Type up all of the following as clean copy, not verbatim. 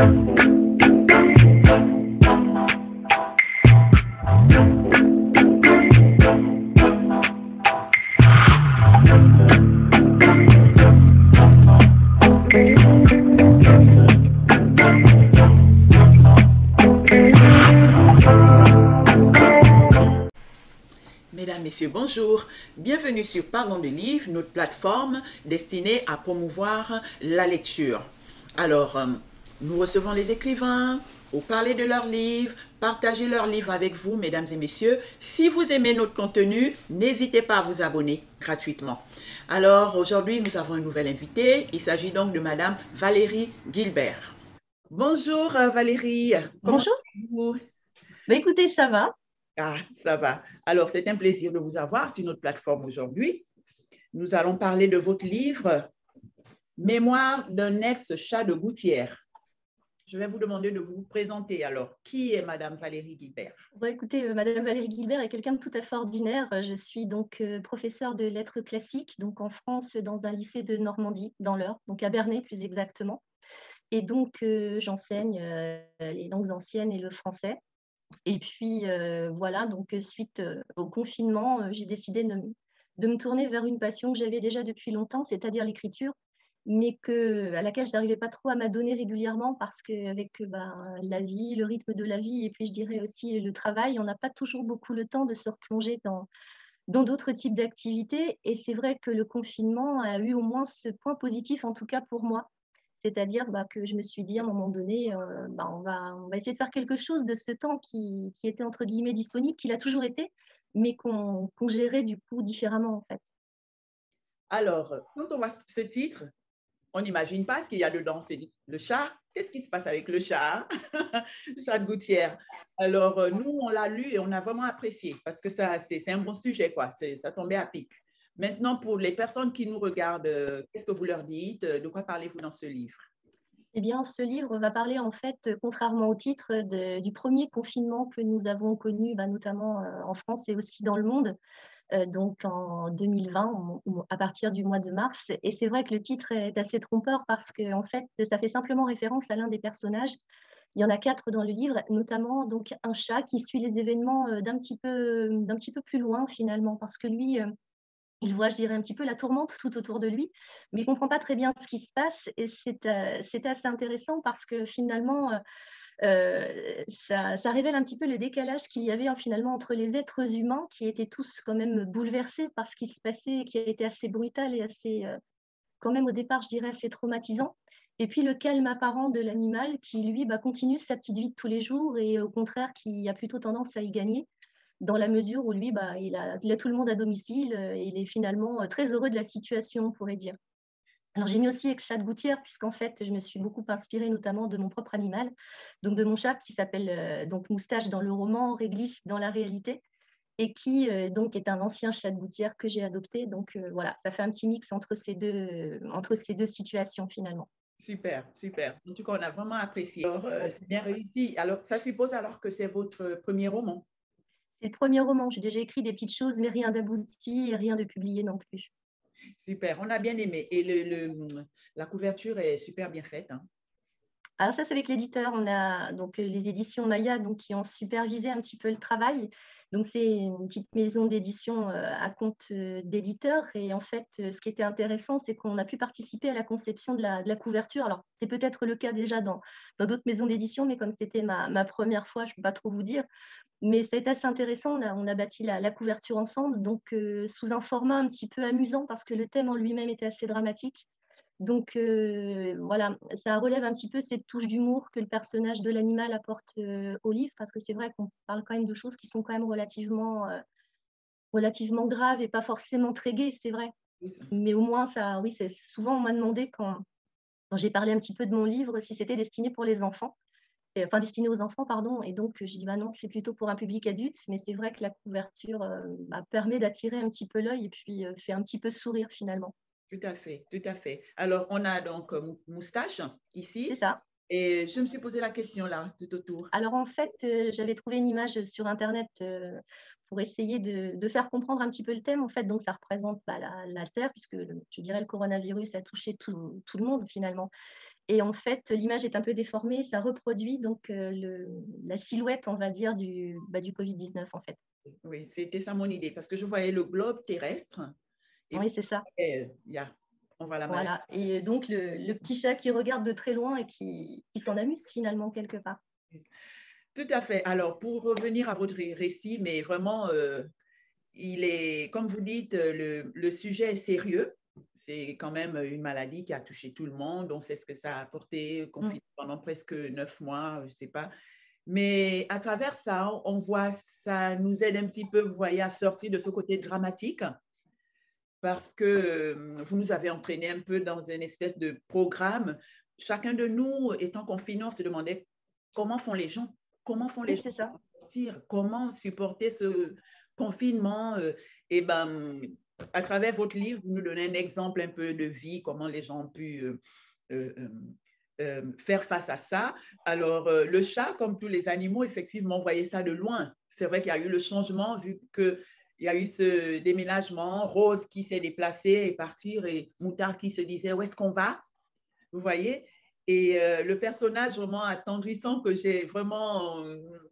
Mesdames, Messieurs, bonjour. Bienvenue sur Parlons de livres, notre plateforme destinée à promouvoir la lecture. Alors, nous recevons les écrivains pour parler de leurs livres, partager leurs livres avec vous, mesdames et messieurs. Si vous aimez notre contenu, n'hésitez pas à vous abonner gratuitement. Alors, aujourd'hui, nous avons une nouvelle invitée. Il s'agit donc de Madame Valérie Guilbert. Bonjour Valérie. Bonjour. Allez-vous? Écoutez, ça va. Ah, ça va. Alors, c'est un plaisir de vous avoir sur notre plateforme aujourd'hui. Nous allons parler de votre livre « Mémoire d'un ex-chat de gouttière ». Je vais vous demander de vous présenter alors. Qui est Madame Valérie Guilbert? Écoutez, Madame Valérie Guilbert est quelqu'un de tout à fait ordinaire. Je suis donc professeure de lettres classiques, donc en France, dans un lycée de Normandie, dans l'Eure, donc à Bernay plus exactement. Et donc, j'enseigne les langues anciennes et le français. Et puis, voilà, donc suite au confinement, j'ai décidé de me tourner vers une passion que j'avais déjà depuis longtemps, c'est-à-dire l'écriture, mais à laquelle je n'arrivais pas trop à m'adonner régulièrement parce qu'avec la vie, le rythme de la vie, et puis je dirais aussi le travail, on n'a pas toujours beaucoup le temps de se replonger dans d'autres types d'activités. Et c'est vrai que le confinement a eu au moins ce point positif, en tout cas pour moi. C'est-à-dire que je me suis dit à un moment donné, on va essayer de faire quelque chose de ce temps qui était entre guillemets disponible, qu'il a toujours été, mais qu'on gérait du coup différemment en fait. Alors, quand on voit ce titre, on n'imagine pas ce qu'il y a dedans. C'est le chat. Qu'est-ce qui se passe avec le chat? Le chat de gouttière. Alors, nous, on l'a lu et on a vraiment apprécié parce que c'est un bon sujet, quoi. Ça tombait à pic. Maintenant, pour les personnes qui nous regardent, qu'est-ce que vous leur dites? De quoi parlez-vous dans ce livre? Eh bien, ce livre va parler en fait, contrairement au titre, du premier confinement que nous avons connu, notamment en France et aussi dans le monde, donc en 2020, à partir du mois de mars. Et c'est vrai que le titre est assez trompeur parce que en fait, ça fait simplement référence à l'un des personnages. Il y en a 4 dans le livre, notamment donc un chat qui suit les événements d'un petit peu plus loin finalement, parce que lui, il voit, je dirais, un petit peu la tourmente tout autour de lui, mais il ne comprend pas très bien ce qui se passe. Et c'est assez intéressant parce que finalement, ça révèle un petit peu le décalage qu'il y avait finalement entre les êtres humains qui étaient tous quand même bouleversés par ce qui se passait, qui a été assez brutal et assez, quand même au départ, je dirais, assez traumatisant. Et puis le calme apparent de l'animal qui, lui, continue sa petite vie de tous les jours et au contraire, qui a plutôt tendance à y gagner dans la mesure où lui, il a tout le monde à domicile et il est finalement très heureux de la situation, on pourrait dire. Alors, j'ai mis aussi ex-chat de gouttière, puisqu'en fait, je me suis beaucoup inspirée notamment de mon propre animal, donc de mon chat qui s'appelle donc Moustache dans le roman, Réglisse dans la réalité, et qui donc est un ancien chat de gouttière que j'ai adopté. Donc voilà, ça fait un petit mix entre ces deux situations finalement. Super, super. En tout cas, on a vraiment apprécié. Alors, c'est bien réussi. Alors, ça suppose alors que c'est votre premier roman. C'est le premier roman. J'ai déjà écrit des petites choses, mais rien d'abouti et rien de publié non plus. Super, on a bien aimé. Et la couverture est super bien faite, hein. Alors ça, c'est avec l'éditeur. On a donc les éditions Maya donc, qui ont supervisé un petit peu le travail. Donc c'est une petite maison d'édition à compte d'éditeur. Et en fait, ce qui était intéressant, c'est qu'on a pu participer à la conception de la couverture. Alors, c'est peut-être le cas déjà dans d'autres maisons d'édition, mais comme c'était ma première fois, je ne peux pas trop vous dire. Mais ça a été assez intéressant. On a bâti la couverture ensemble, donc sous un format un petit peu amusant parce que le thème en lui-même était assez dramatique. Donc voilà, ça relève un petit peu cette touche d'humour que le personnage de l'animal apporte au livre, parce que c'est vrai qu'on parle quand même de choses qui sont quand même relativement graves et pas forcément très gaies, c'est vrai. Mais au moins, ça, oui, c'est souvent on m'a demandé quand j'ai parlé un petit peu de mon livre si c'était destiné pour les enfants, enfin destiné aux enfants, pardon. Et donc j'ai dit bah non, c'est plutôt pour un public adulte, mais c'est vrai que la couverture permet d'attirer un petit peu l'œil et puis fait un petit peu sourire finalement. Tout à fait, tout à fait. Alors, on a donc Moustache C'est ici. ça. Et je me suis posé la question là, tout autour. Alors en fait, j'avais trouvé une image sur internet pour essayer de faire comprendre un petit peu le thème. En fait, donc ça représente la Terre, puisque je dirais le coronavirus a touché tout le monde finalement. Et en fait, l'image est un peu déformée, ça reproduit donc la silhouette, on va dire, du Covid-19 en fait. Oui, c'était ça mon idée, parce que je voyais le globe terrestre et Oui, puis, c'est ça. on voit la maladie. Voilà. Et donc le petit chat qui regarde de très loin et qui s'en amuse finalement quelque part. Tout à fait. Alors, pour revenir à votre récit, mais vraiment, il est, comme vous dites, le sujet est sérieux. C'est quand même une maladie qui a touché tout le monde. On sait ce que ça a apporté, Mm. confiné pendant presque 9 mois, je ne sais pas. Mais à travers ça, on voit, ça nous aide un petit peu, vous voyez, à sortir de ce côté dramatique parce que vous nous avez entraîné un peu dans une espèce de programme. Chacun de nous, étant confiné, on se demandait comment font les gens, comment font Oui, les gens c'est ça. pour sortir, comment supporter ce confinement. Et ben, à travers votre livre, vous nous donnez un exemple un peu de vie, comment les gens ont pu euh, euh, faire face à ça. Alors, le chat, comme tous les animaux, effectivement, voyait ça de loin. C'est vrai qu'il y a eu le changement vu que il y a eu ce déménagement, Rose qui s'est déplacée et partir et Moutard qui se disait où est-ce qu'on va, vous voyez. Et le personnage vraiment attendrissant que j'ai vraiment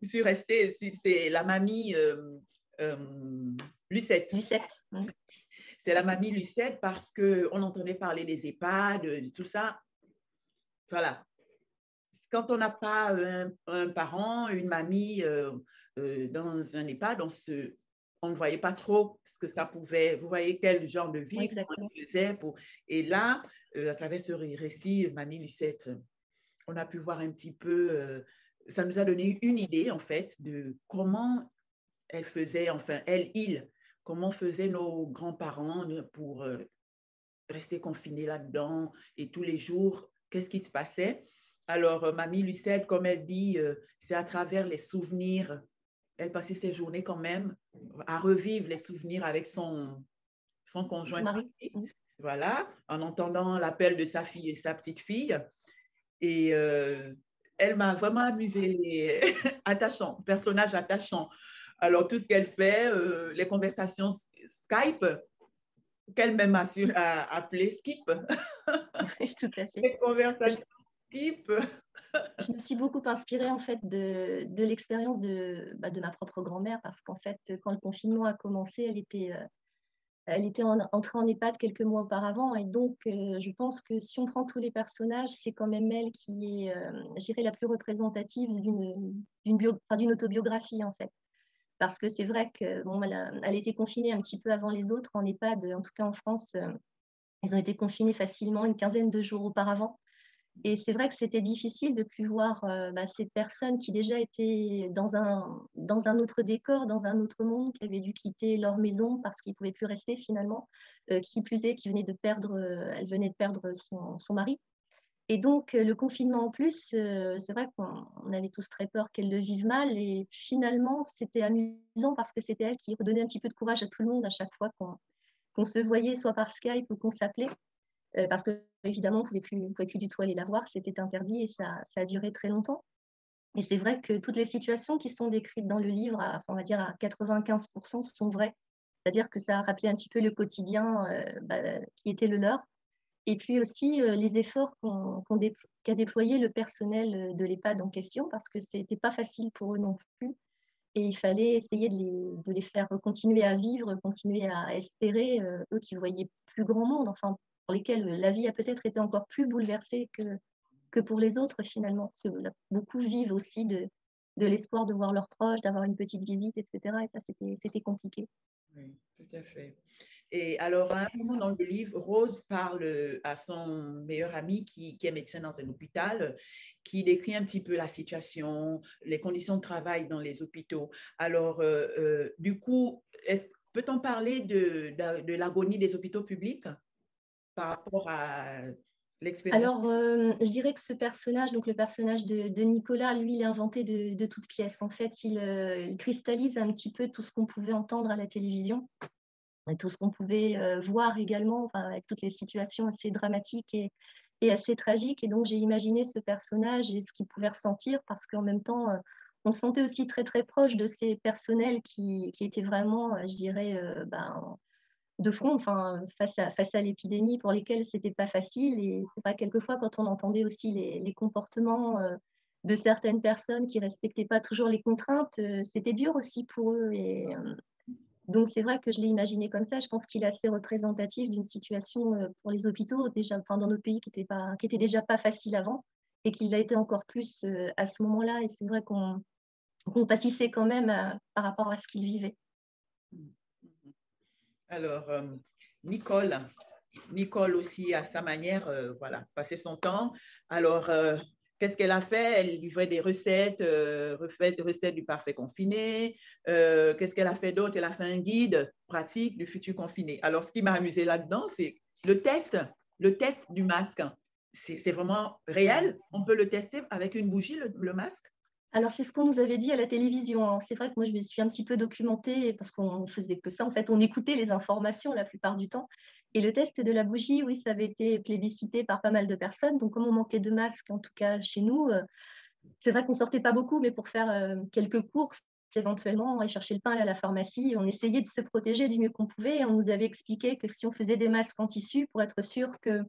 suis restée, c'est la mamie euh, Lucette. Lucette. Mm. C'est la mamie Lucette parce qu'on entendait parler des EHPAD, de tout ça. Voilà. Quand on n'a pas un parent, une mamie dans un EHPAD, on ne voyait pas trop ce que ça pouvait. Vous voyez quel genre de Oui, vie, comment exactement. il faisait. Et là, à travers ce récit, Mamie Lucette, on a pu voir un petit peu, ça nous a donné une idée en fait de comment elle faisait, enfin il, comment faisaient nos grands-parents pour rester confinés là-dedans et tous les jours, qu'est-ce qui se passait. Alors, Mamie Lucette, comme elle dit, c'est à travers les souvenirs. Elle passait ses journées quand même à revivre les souvenirs avec son Son conjoint. mari. Mm. Voilà, en entendant l'appel de sa fille et sa petite fille. Et elle m'a vraiment amusée, attachant, personnage attachant. Alors, tout ce qu'elle fait, les conversations Skype, qu'elle-même a appelé Skip, Oui, tout à fait. les conversations Skip. Je me suis beaucoup inspirée en fait de l'expérience de ma propre grand-mère parce qu'en fait, quand le confinement a commencé, elle était entrée en EHPAD quelques mois auparavant et donc je pense que si on prend tous les personnages, c'est quand même elle qui est, je dirais, la plus représentative d'une autobiographie en fait. Parce que c'est vrai que bon, elle a été confinée un petit peu avant les autres en EHPAD, en tout cas en France, ils ont été confinés facilement une quinzaine de jours auparavant. Et c'est vrai que c'était difficile de plus voir ces personnes qui déjà étaient dans un autre décor, dans un autre monde, qui avaient dû quitter leur maison parce qu'ils ne pouvaient plus rester finalement, qui plus est, elle venait de perdre son mari. Et donc, le confinement en plus, c'est vrai qu'on avait tous très peur qu'elle le vive mal. Et finalement, c'était amusant parce que c'était elle qui redonnait un petit peu de courage à tout le monde à chaque fois qu'on se voyait, soit par Skype ou qu'on s'appelait. Parce que évidemment, on ne pouvait plus du tout aller la voir, c'était interdit et ça a duré très longtemps. Et c'est vrai que toutes les situations qui sont décrites dans le livre, on va dire à 95% sont vraies. C'est-à-dire que ça a rappelé un petit peu le quotidien qui était le leur. Et puis aussi les efforts qu'a déployé le personnel de l'EHPAD en question, parce que ce n'était pas facile pour eux non plus. Et il fallait essayer de les faire continuer à vivre, continuer à espérer, eux qui voyaient plus grand monde, enfin, pour lesquels la vie a peut-être été encore plus bouleversée que pour les autres finalement. Parce que beaucoup vivent aussi de l'espoir de voir leurs proches, d'avoir une petite visite, etc. Et ça, c'était compliqué. Oui, tout à fait. Et alors, à un moment dans le livre, Rose parle à son meilleur ami qui est médecin dans un hôpital, qui décrit un petit peu la situation, les conditions de travail dans les hôpitaux. Alors, du coup, peut-on parler de l'agonie des hôpitaux publics par rapport à l'expérience? Alors, je dirais que ce personnage, donc le personnage de Nicolas, lui, il est inventé de toutes pièces. En fait, il cristallise un petit peu tout ce qu'on pouvait entendre à la télévision, et tout ce qu'on pouvait voir également, enfin, avec toutes les situations assez dramatiques et assez tragiques. Et donc, j'ai imaginé ce personnage et ce qu'il pouvait ressentir, parce qu'en même temps, on se sentait aussi très, très proche de ces personnels qui étaient vraiment, je dirais, de front, enfin, face à l'épidémie pour lesquels c'était pas facile. Et c'est vrai, quelquefois, quand on entendait aussi les comportements de certaines personnes qui respectaient pas toujours les contraintes, c'était dur aussi pour eux. Et donc, c'est vrai que je l'ai imaginé comme ça. Je pense qu'il est assez représentatif d'une situation pour les hôpitaux, déjà, enfin, dans notre pays qui était déjà pas facile avant et qui l'a été encore plus à ce moment-là. Et c'est vrai qu'on pâtissait quand même par rapport à ce qu'ils vivaient. Alors, Nicole, Nicole aussi, à sa manière, voilà, passait son temps. Alors, qu'est-ce qu'elle a fait? Elle livrait des recettes, recettes du parfait confiné. Qu'est-ce qu'elle a fait d'autre? Elle a fait un guide pratique du futur confiné. Alors, ce qui m'a amusé là-dedans, c'est le test du masque. C'est vraiment réel. On peut le tester avec une bougie, le masque. Alors, c'est ce qu'on nous avait dit à la télévision, hein. C'est vrai que moi, je me suis un petit peu documentée parce qu'on faisait que ça. En fait, on écoutait les informations la plupart du temps. Et le test de la bougie, oui, ça avait été plébiscité par pas mal de personnes. Donc, comme on manquait de masques, en tout cas chez nous, c'est vrai qu'on sortait pas beaucoup, mais pour faire quelques courses, éventuellement, aller chercher le pain, aller à la pharmacie, on essayait de se protéger du mieux qu'on pouvait. Et on nous avait expliqué que si on faisait des masques en tissu, pour être sûr que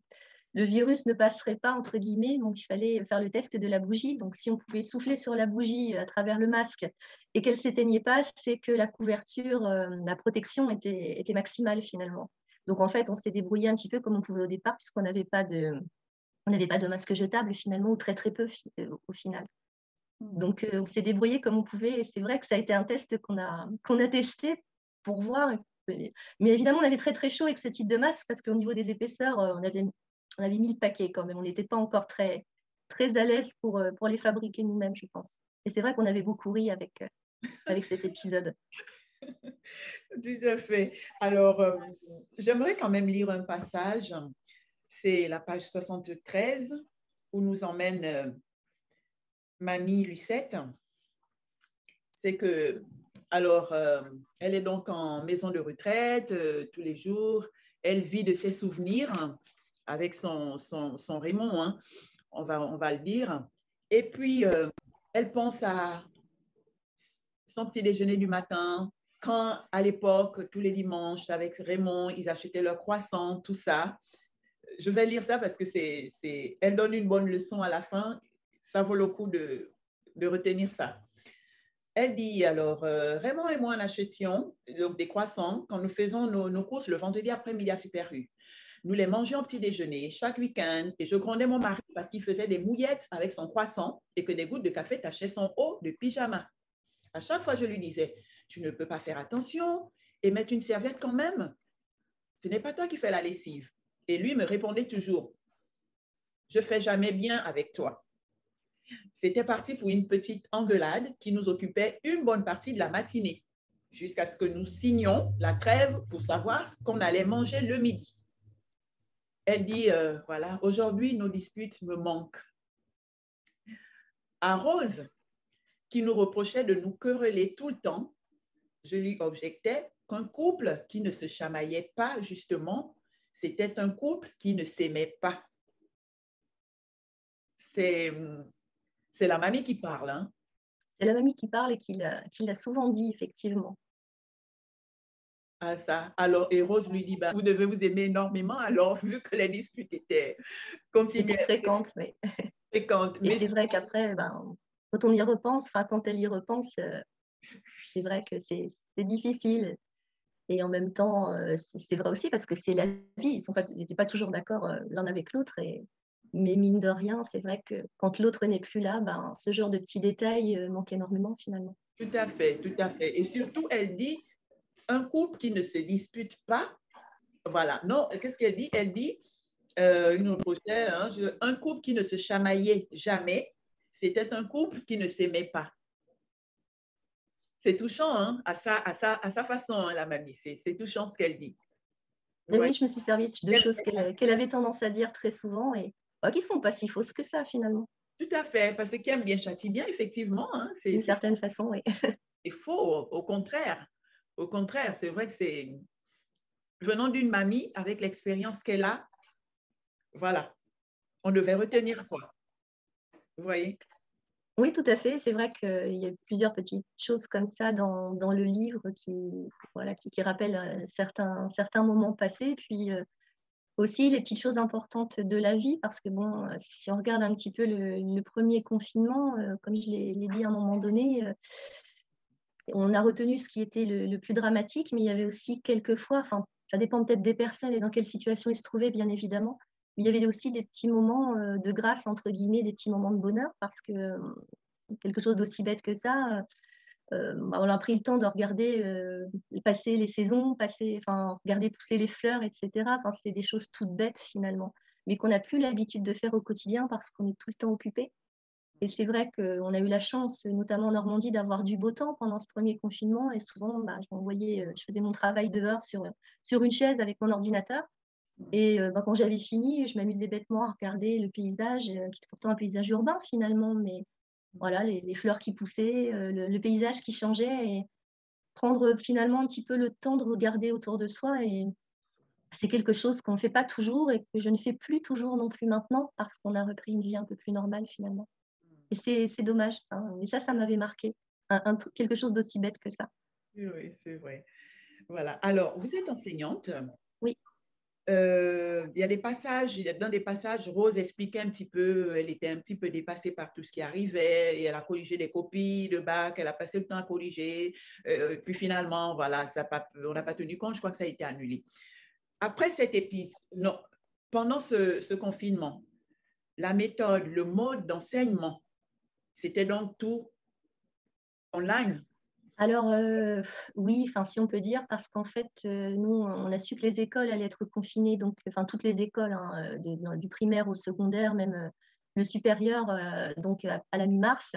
le virus ne passerait pas, entre guillemets, donc il fallait faire le test de la bougie. Donc, si on pouvait souffler sur la bougie à travers le masque et qu'elle ne s'éteignait pas, c'est que la couverture, la protection était maximale finalement. Donc, en fait, on s'est débrouillé un petit peu comme on pouvait au départ, puisqu'on n'avait pas de masque jetable finalement, ou très très peu au final. Donc, on s'est débrouillé comme on pouvait. Et c'est vrai que ça a été un test qu'on a testé pour voir. Mais évidemment, on avait très très chaud avec ce type de masque parce qu'au niveau des épaisseurs, on avait mis le paquet quand même. On n'était pas encore très, très à l'aise pour les fabriquer nous-mêmes, je pense. Et c'est vrai qu'on avait beaucoup ri avec cet épisode. Tout à fait. Alors, j'aimerais quand même lire un passage. C'est la page 73 où nous emmène Mamie Lucette. C'est que, alors, elle est donc en maison de retraite tous les jours. Elle vit de ses souvenirs avec son Raymond, hein, on va le dire. Et puis, elle pense à son petit déjeuner du matin, quand à l'époque, tous les dimanches, avec Raymond, ils achetaient leurs croissants, tout ça. Je vais lire ça parce que elle donne une bonne leçon à la fin. Ça vaut le coup de retenir ça. Elle dit alors, Raymond et moi, en achetions donc, des croissants quand nous faisons nos courses le vendredi après-midi à Super U. Nous les mangeons au petit déjeuner chaque week-end et je grondais mon mari parce qu'il faisait des mouillettes avec son croissant et que des gouttes de café tachaient son haut de pyjama. À chaque fois, je lui disais, tu ne peux pas faire attention et mettre une serviette quand même. Ce n'est pas toi qui fais la lessive. Et lui me répondait toujours, je ne fais jamais bien avec toi. C'était parti pour une petite engueulade qui nous occupait une bonne partie de la matinée, jusqu'à ce que nous signions la trêve pour savoir ce qu'on allait manger le midi. Elle dit, voilà, aujourd'hui, nos disputes me manquent. À Rose, qui nous reprochait de nous quereller tout le temps, je lui objectais qu'un couple qui ne se chamaillait pas, justement, c'était un couple qui ne s'aimait pas. C'est la mamie qui parle, hein? C'est la mamie qui parle et qui l'a souvent dit, effectivement. Ah, ça. Alors, et Rose lui dit, bah, vous devez vous aimer énormément, alors, vu que les disputes étaient continuelles, C'était fréquente, oui. fréquentes. Et Mais c'est vrai qu'après, quand on y repense, enfin, quand elle y repense, c'est vrai que c'est difficile. Et en même temps, c'est vrai aussi parce que c'est la vie. Ils n'étaient pas toujours d'accord l'un avec l'autre. Mais mine de rien, c'est vrai que quand l'autre n'est plus là, ce genre de petits détails manque énormément finalement. tout à fait, tout à fait. Et surtout, elle dit, un couple qui ne se dispute pas, voilà. Non, qu'est-ce qu'elle dit? Elle dit, une autre hein, un couple qui ne se chamaillait jamais, c'était un couple qui ne s'aimait pas. C'est touchant, hein, à sa façon, hein, la mamie. C'est touchant ce qu'elle dit. Et Ouais. oui, je me suis servi de choses qu'elle avait tendance à dire très souvent et qui ne sont pas si fausses que ça finalement. Tout à fait, parce que qui aime bien châtie bien, effectivement. Hein, D'une certaine façon, oui. c'est faux, au contraire. Au contraire, c'est vrai que c'est venant d'une mamie avec l'expérience qu'elle a, voilà, on devait retenir quoi. Vous voyez? Oui, tout à fait. C'est vrai qu'il y a plusieurs petites choses comme ça dans le livre voilà, qui rappellent, certains moments passés. Puis, aussi les petites choses importantes de la vie parce que bon, si on regarde un petit peu le 1er confinement, comme je l'ai dit à un moment donné, on a retenu ce qui était le plus dramatique, mais il y avait aussi quelquefois, enfin, ça dépend peut-être des personnes et dans quelle situation ils se trouvaient, bien évidemment. Mais il y avait aussi des petits moments, de «grâce» entre guillemets, des petits moments de bonheur parce que, quelque chose d'aussi bête que ça, bah, on a pris le temps de regarder, passer les saisons, regarder pousser les fleurs et cetera. Enfin, c'est des choses toutes bêtes finalement, mais qu'on n'a plus l'habitude de faire au quotidien parce qu'on est tout le temps occupé. Et c'est vrai qu'on a eu la chance, notamment en Normandie, d'avoir du beau temps pendant ce 1er confinement et souvent, bah, je faisais mon travail dehors sur une chaise avec mon ordinateur et bah, quand j'avais fini, je m'amusais bêtement à regarder le paysage, qui était pourtant un paysage urbain finalement, mais voilà, les fleurs qui poussaient, le paysage qui changeait et prendre finalement un petit peu le temps de regarder autour de soi et c'est quelque chose qu'on ne fait pas toujours et que je ne fais plus toujours non plus maintenant parce qu'on a repris une vie un peu plus normale finalement. Et c'est dommage, hein, mais ça m'avait marqué, un truc quelque chose d'aussi bête que ça. Oui, c'est vrai. Voilà. Alors, vous êtes enseignante. Oui. Il y a des passages, dans des passages, Rose expliquait un petit peu, elle était un petit peu dépassée par tout ce qui arrivait, et elle a corrigé des copies de bac, elle a passé le temps à corriger, puis finalement, voilà, on n'a pas tenu compte, je crois que ça a été annulé. Après cet épisode, non, pendant ce confinement, la méthode, le mode d'enseignement, c'était donc tout online. Alors, oui, enfin, si on peut dire, parce qu'en fait, nous, on a su que les écoles allaient être confinées, donc enfin, toutes les écoles, hein, du primaire au secondaire, même, le supérieur, donc à la mi-mars.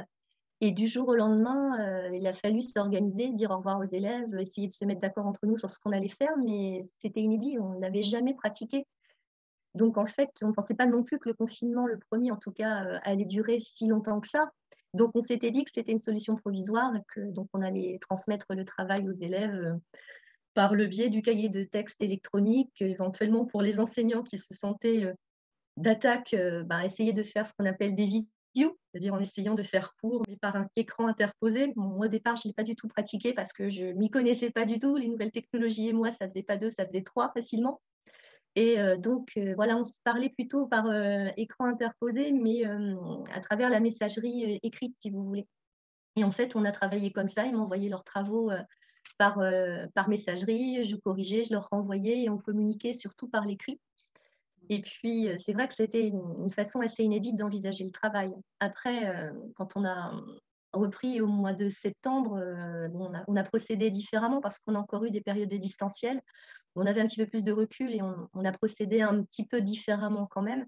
Et du jour au lendemain, il a fallu s'organiser, dire au revoir aux élèves, essayer de se mettre d'accord entre nous sur ce qu'on allait faire, mais c'était inédit, on n'avait jamais pratiqué. Donc en fait, on ne pensait pas non plus que le confinement, le premier en tout cas, allait durer si longtemps que ça. Donc on s'était dit que c'était une solution provisoire et que donc on allait transmettre le travail aux élèves, par le biais du cahier de texte électronique, éventuellement pour les enseignants qui se sentaient, d'attaque, ben, essayer de faire ce qu'on appelle des visios, c'est-à-dire en essayant de faire court, mais par un écran interposé. Bon, moi, au départ, je ne l'ai pas du tout pratiqué parce que je ne m'y connaissais pas du tout. Les nouvelles technologies et moi, ça ne faisait pas deux, ça faisait trois facilement. Et donc, voilà, on se parlait plutôt par écran interposé, mais à travers la messagerie écrite, si vous voulez. Et en fait, on a travaillé comme ça. Ils m'envoyaient leurs travaux par messagerie. Je corrigeais, je leur renvoyais et on communiquait surtout par l'écrit. Et puis, c'est vrai que c'était une façon assez inédite d'envisager le travail. Après, quand on a repris au mois de septembre, bon, on a procédé différemment parce qu'on a encore eu des périodes de distanciel. On avait un petit peu plus de recul et on a procédé un petit peu différemment quand même.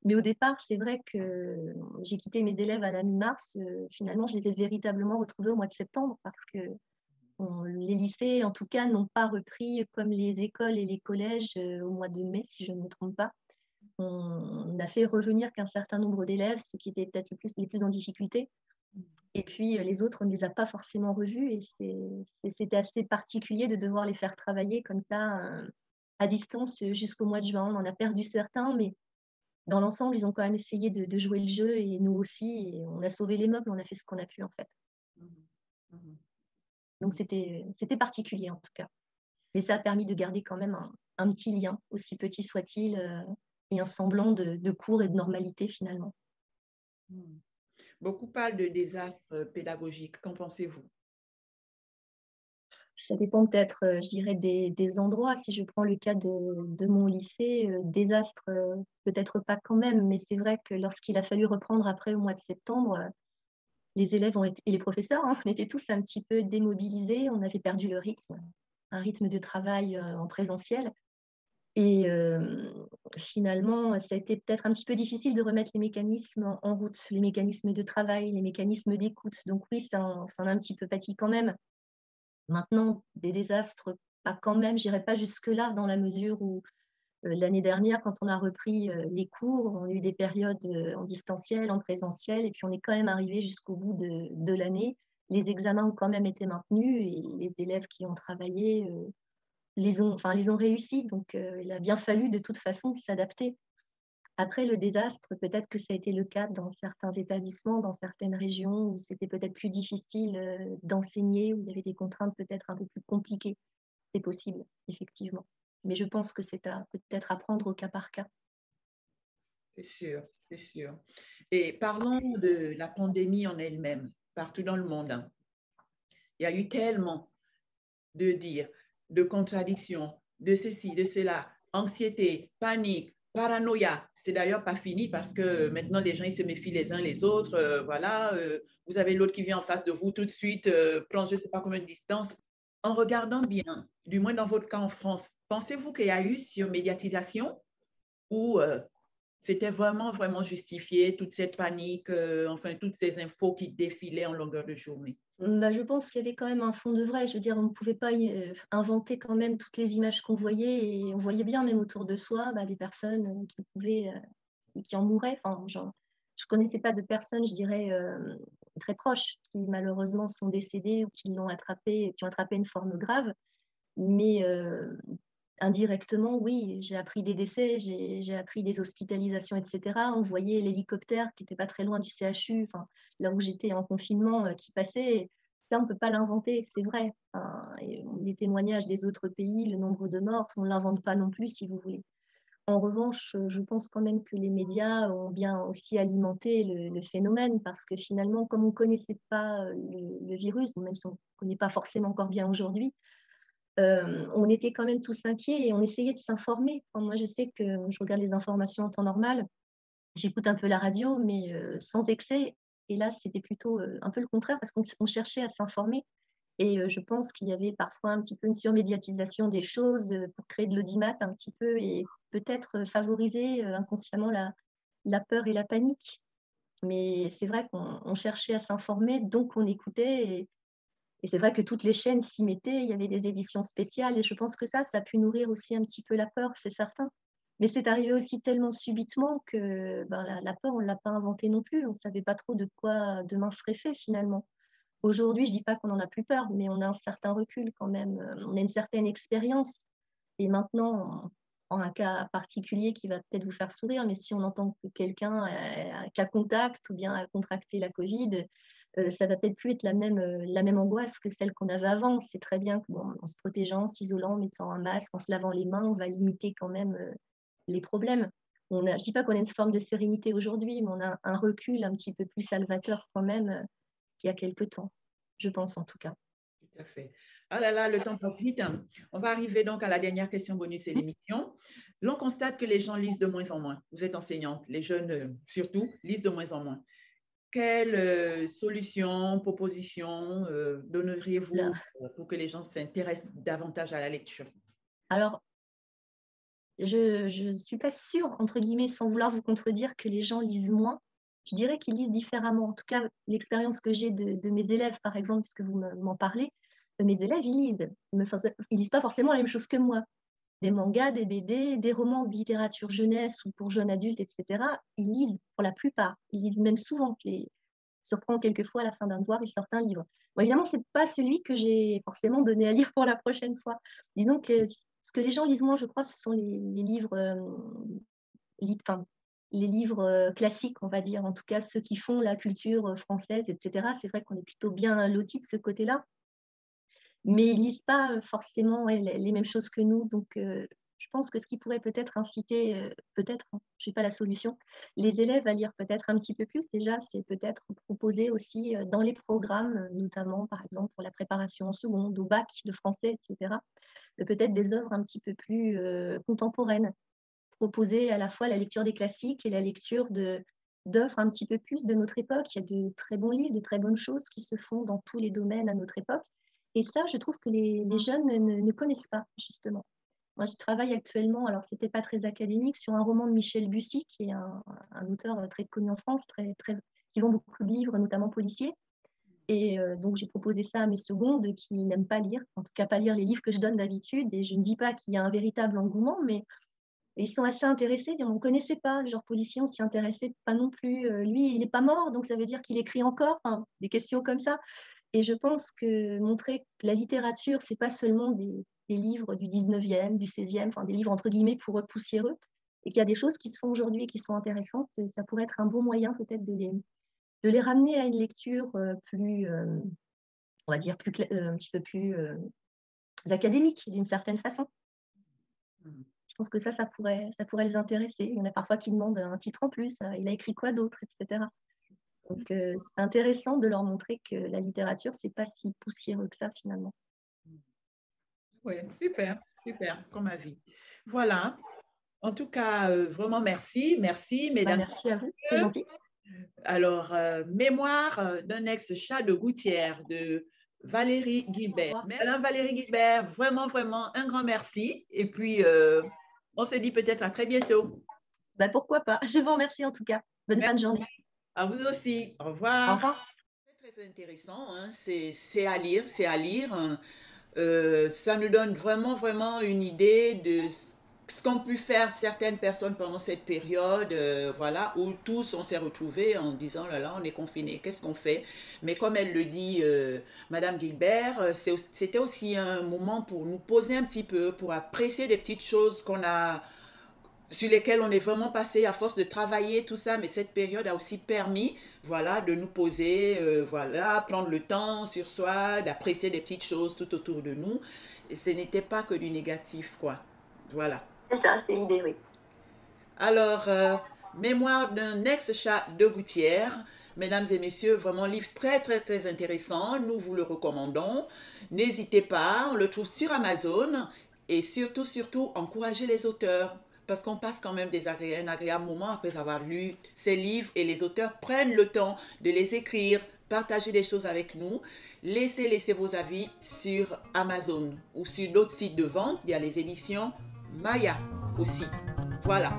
Mais au départ, c'est vrai que j'ai quitté mes élèves à la mi-mars. Finalement, je les ai véritablement retrouvés au mois de septembre parce que les lycées, en tout cas, n'ont pas repris comme les écoles et les collèges au mois de mai, si je ne me trompe pas. On n'a fait revenir qu'un certain nombre d'élèves, ceux qui étaient peut-être les plus en difficulté. Et puis les autres, on ne les a pas forcément revus. Et c'était assez particulier de devoir les faire travailler comme ça à distance jusqu'au mois de juin. On en a perdu certains, mais dans l'ensemble, ils ont quand même essayé de jouer le jeu et nous aussi. Et on a sauvé les meubles, on a fait ce qu'on a pu en fait. Donc c'était particulier en tout cas. Mais ça a permis de garder quand même un petit lien, aussi petit soit-il, et un semblant de cours et de normalité finalement. Beaucoup parlent de désastre pédagogique. Qu'en pensez-vous? Ça dépend peut-être, je dirais, des endroits. Si je prends le cas de mon lycée, désastre, peut-être pas quand même, mais c'est vrai que lorsqu'il a fallu reprendre après au mois de septembre, les élèves et les professeurs, hein, on était tous un petit peu démobilisés, on avait perdu le rythme, un rythme de travail en présentiel. Et finalement, ça a été peut-être un petit peu difficile de remettre les mécanismes en route, les mécanismes de travail, les mécanismes d'écoute. Donc oui, ça en a un petit peu pâti quand même. Maintenant, des désastres, pas quand même, j'irai pas jusque-là dans la mesure où l'année dernière, quand on a repris les cours, on a eu des périodes en distanciel, en présentiel, et puis on est quand même arrivé jusqu'au bout de l'année. Les examens ont quand même été maintenus et les élèves qui ont travaillé les ont réussi. Donc, il a bien fallu de toute façon s'adapter. Après, le désastre, peut-être que ça a été le cas dans certains établissements, dans certaines régions où c'était peut-être plus difficile d'enseigner, où il y avait des contraintes peut-être un peu plus compliquées. C'est possible, effectivement. Mais je pense que c'est peut-être à prendre au cas par cas. C'est sûr, c'est sûr. Et parlons de la pandémie en elle-même, partout dans le monde, hein. Il y a eu tellement de dire, de contradictions, de ceci, de cela, anxiété, panique, paranoïa. C'est d'ailleurs pas fini parce que maintenant les gens ils se méfient les uns les autres. Voilà, vous avez l'autre qui vient en face de vous tout de suite, plongez je ne sais pas combien de distance. En regardant bien, du moins dans votre cas en France, pensez-vous qu'il y a eu surmédiatisation ou c'était vraiment, vraiment justifié, toute cette panique, enfin, toutes ces infos qui défilaient en longueur de journée? Bah, je pense qu'il y avait quand même un fond de vrai. Je veux dire, on ne pouvait pas inventer quand même toutes les images qu'on voyait. Et on voyait bien, même autour de soi, bah, des personnes qui en mouraient. Enfin, genre, je ne connaissais pas de personnes, je dirais, très proches qui malheureusement sont décédées ou qui qui ont attrapé une forme grave. Mais indirectement, oui, j'ai appris des décès, j'ai appris des hospitalisations, etc. On voyait l'hélicoptère qui n'était pas très loin du CHU, enfin, là où j'étais en confinement, qui passait. Ça, on ne peut pas l'inventer, c'est vrai. Enfin, et les témoignages des autres pays, le nombre de morts, on ne l'invente pas non plus, si vous voulez. En revanche, je pense quand même que les médias ont bien aussi alimenté le phénomène, parce que finalement, comme on ne connaissait pas le virus, même si on ne connaît pas forcément encore bien aujourd'hui, on était quand même tous inquiets et on essayait de s'informer. Enfin, moi, je sais que je regarde les informations en temps normal, j'écoute un peu la radio, mais sans excès. Et là, c'était plutôt un peu le contraire parce qu'on cherchait à s'informer. Et je pense qu'il y avait parfois un petit peu une surmédiatisation des choses pour créer de l'audimat un petit peu et peut-être favoriser inconsciemment la peur et la panique. Mais c'est vrai qu'on cherchait à s'informer, donc on écoutait. Et c'est vrai que toutes les chaînes s'y mettaient, il y avait des éditions spéciales, et je pense que ça a pu nourrir aussi un petit peu la peur, c'est certain. Mais c'est arrivé aussi tellement subitement que ben, la peur, on ne l'a pas inventée non plus. On ne savait pas trop de quoi demain serait fait finalement. Aujourd'hui, je ne dis pas qu'on n'en a plus peur, mais on a un certain recul quand même. On a une certaine expérience. Et maintenant, en un cas particulier qui va peut-être vous faire sourire, mais si on entend que quelqu'un a un cas contact ou bien a contracté la Covid, ça va peut-être plus être la même angoisse que celle qu'on avait avant. On sait très bien qu'en se protégeant, en s'isolant, en mettant un masque, en se lavant les mains, on va limiter quand même les problèmes. Je ne dis pas qu'on a une forme de sérénité aujourd'hui, mais on a un recul un petit peu plus salvateur quand même qu'il y a quelques temps, je pense en tout cas. Tout à fait. Ah là là, le temps passe vite, hein. On va arriver donc à la dernière question bonus et l'émission. L'on constate que les gens lisent de moins en moins. Vous êtes enseignante, les jeunes surtout lisent de moins en moins. Quelle solution, proposition donneriez-vous Là. pour que les gens s'intéressent davantage à la lecture? Alors, je ne suis pas sûre, entre guillemets, sans vouloir vous contredire, que les gens lisent moins. Je dirais qu'ils lisent différemment. En tout cas, l'expérience que j'ai de mes élèves, par exemple, puisque vous m'en parlez, mes élèves, ils lisent. Ils lisent pas forcément la même chose que moi. Des mangas, des BD, des romans de littérature jeunesse ou pour jeunes adultes, etc. Ils lisent pour la plupart. Ils lisent même souvent. Les surprend quelquefois à la fin d'un devoir, ils sortent un livre. Bon, évidemment, ce n'est pas celui que j'ai forcément donné à lire pour la prochaine fois. Disons que ce que les gens lisent moins, je crois, ce sont les livres, enfin, les livres classiques, on va dire, en tout cas ceux qui font la culture française, etc. C'est vrai qu'on est plutôt bien lotis de ce côté-là, mais ils lisent pas forcément les mêmes choses que nous. Donc, je pense que ce qui pourrait peut-être inciter, peut-être, hein, je n'ai pas la solution, les élèves à lire peut-être un petit peu plus déjà, c'est peut-être proposer aussi dans les programmes, notamment par exemple pour la préparation en seconde, au bac de français, etc., peut-être des œuvres un petit peu plus contemporaines, proposer à la fois la lecture des classiques et la lecture d'œuvres un petit peu plus de notre époque. Il y a de très bons livres, de très bonnes choses qui se font dans tous les domaines à notre époque. Et ça, je trouve que les jeunes ne connaissent pas, justement. Moi, je travaille actuellement, alors c'était pas très académique, sur un roman de Michel Bussy, qui est un auteur très connu en France, qui vend beaucoup de livres, notamment policiers. Et donc, j'ai proposé ça à mes secondes qui n'aiment pas lire, en tout cas pas lire les livres que je donne d'habitude. Et je ne dis pas qu'il y a un véritable engouement, mais ils sont assez intéressés. On ne connaissait pas, le genre policier, on s'y intéressait pas non plus. Lui, il n'est pas mort, donc ça veut dire qu'il écrit encore, enfin, des questions comme ça. Et je pense que montrer que la littérature, c'est pas seulement des livres du 19e, du 16e, enfin des livres entre guillemets pour eux poussiéreux, et qu'il y a des choses qui se font aujourd'hui et qui sont intéressantes, ça pourrait être un bon moyen peut-être de les ramener à une lecture plus, on va dire, un petit peu plus académique d'une certaine façon. Je pense que ça pourrait les intéresser. Il y en a parfois qui demandent un titre en plus, il a écrit quoi d'autre, etc. Donc, c'est intéressant de leur montrer que la littérature, c'est pas si poussiéreux que ça, finalement. Oui, super, super, comme avis. Voilà. En tout cas, vraiment merci. Merci, mesdames. Merci à vous, c'est gentil. Alors, Mémoire d'un ex-chat de gouttière de Valérie Guilbert. Madame Valérie Guilbert, vraiment, vraiment un grand merci. Et puis, on se dit peut-être à très bientôt. Ben, pourquoi pas. Je vous remercie en tout cas. Bonne fin de journée. À vous aussi. Au revoir. Au revoir. C'est très intéressant. Hein? C'est à lire, c'est à lire. Hein. Ça nous donne vraiment, vraiment une idée de ce qu'ont pu faire certaines personnes pendant cette période, voilà, où tous on s'est retrouvés en disant, là là, on est confinés, qu'est-ce qu'on fait? Mais comme elle le dit, Madame Guilbert, c'était aussi un moment pour nous poser un petit peu, pour apprécier des petites choses qu'on a, sur lesquelles on est vraiment passé à force de travailler, tout ça, mais cette période a aussi permis, voilà, de nous poser, voilà, prendre le temps sur soi, d'apprécier des petites choses tout autour de nous. Et ce n'était pas que du négatif, quoi. Voilà. C'est ça, c'est l'idée, oui. Alors, Mémoire d'un ex-chat de gouttière, mesdames et messieurs, vraiment un livre très, très, très intéressant. Nous vous le recommandons. N'hésitez pas, on le trouve sur Amazon. Et surtout, surtout, encouragez les auteurs. Parce qu'on passe quand même un agréable moment après avoir lu ces livres et les auteurs prennent le temps de les écrire, partager des choses avec nous. Laissez vos avis sur Amazon ou sur d'autres sites de vente. Il y a les éditions Maya aussi. Voilà.